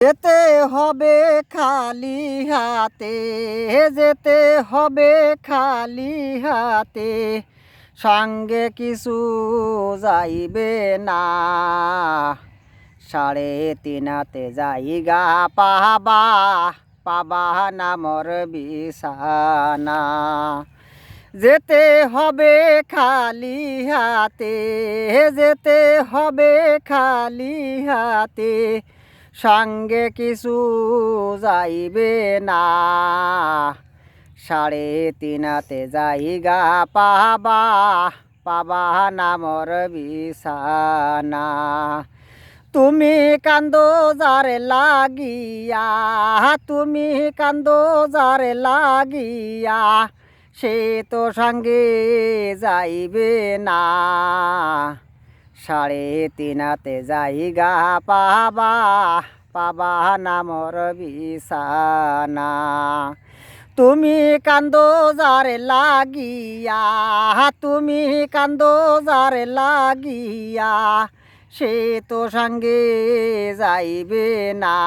যেতে হবে খালি হাতে, যেতে হবে খালি হাতে, সঙ্গে কিছু যাইবে না। 3:30 জায়গা পাবা, পাবা না মোর বিছানা। যেতে হবে খালি হাতে, যেতে হবে খালি হাতে, সঙ্গে কিছু যাইবে না। 3:30 জায়গা পাবা, পাবা না মোর বিছানা। তুমি কান্দো যারে লাগিয়া, তুমি কান্দো যারে লাগিয়া, সে তো সঙ্গে যাইবে না। 3:30 জায়গা পাবা, পাবা না মোর বিছানা। তুমি কান্দো যারে লাগিয়া, তুমি কান্দো যারে লাগিয়া, সে তো সঙ্গে যাইবে না।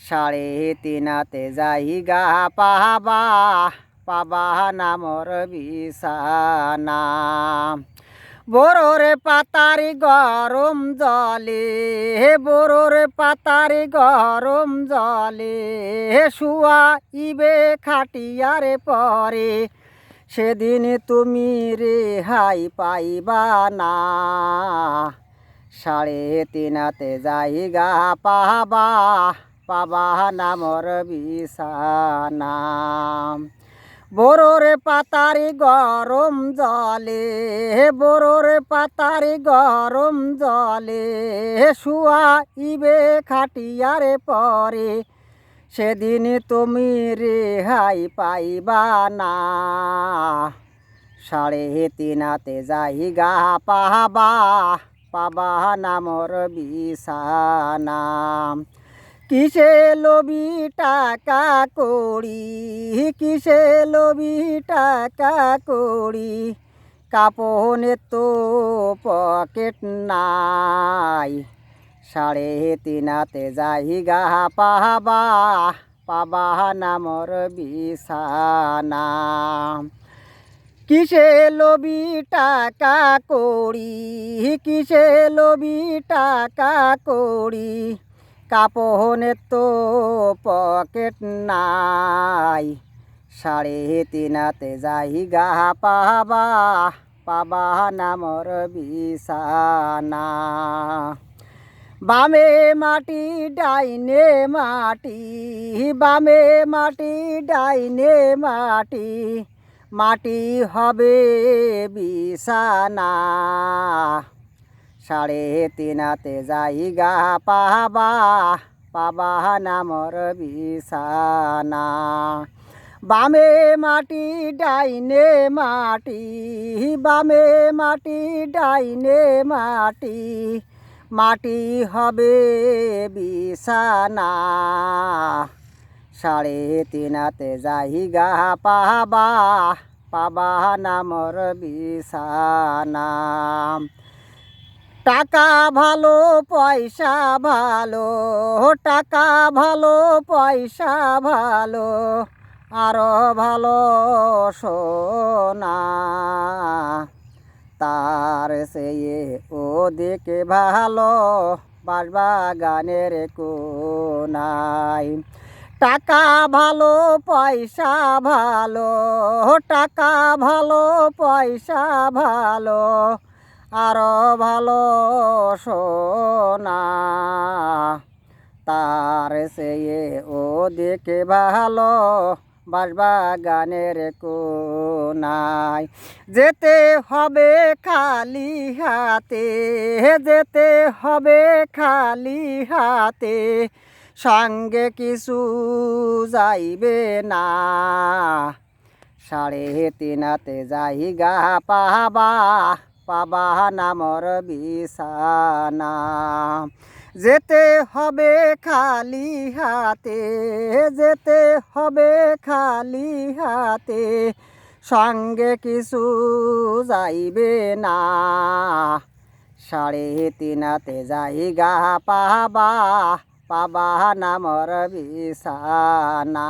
3:30 জায়গা পাবা, পাবা না মোর বিছানা। বড়োর পাতারি গরম জলে, বড়োর পাতারি গরম জলে, শুয়াইবে খাটিয়ারে পরে, সেদিন তুমি রেহাই পাইবা না। 3:30 জায়গা পাবা, পাবা না মোর বিছানা। বড়োর পাতারি গরম জলে, বড়োর পাতারি গরম জলে, শুয়াইবে খাটিয়ারে পরে, সেদিন তুমি রেহাই পাইবা না। 3:30 জায়গা পাবা, পাবা না মোর বিছানা। কিসে লবি টাকা কড়ি, কিসে লবি টাকা কড়ি, কাপনে তো পকেট নাই। 3:30 জায়গা পাবা, পাবা না মোর বিছানা। কিসে লবি টাকা কড়ি, কিসে লবি টাকা কড়ি, কাপনে তো পকেট নাই। 3:30 জায়গা পাবা, পাবা না মোর বিছানা। বামে মাটি ডাইনে মাটি, বামে মাটি ডাইনে মাটি, মাটি হবে বিছানা। 3:30 জায়গা পাবা, পাবা না মোর বিছানা। বামে মাটি ডাইনে মাটি, বামে মাটি ডাইনে মাটি, মাটি হবে বিছানা। 3:30 জায়গা পাবা, পাবা না মোর বিছানা। টাকা ভালো পয়সা ভালো, টাকা ভালো পয়সা ভালো, আরো ভালো সোনা। তার চেয়ে ওদিকে ভালো বাঁশবাগানের কোনায়। টাকা ভালো পয়সা ভালো, টাকা ভালো পয়সা ভালো, আরো ভালো সোনা। তার চেয়ে ওদিকে ভালো বাঁশবাগানের কোনায়। যেতে হবে খালি হাতে, যেতে হবে খালি হাতে, সঙ্গে কিছু যাইবে না। 3:30 জায়গা পাবা, পাবা না মোর বিছানা। যেতে হবে খালি হাতে, যেতে হবে খালি হাতে, সঙ্গে কিছু যাইবে না। 3:30 জায়গা পাবা, পাবা না মোর বিছানা।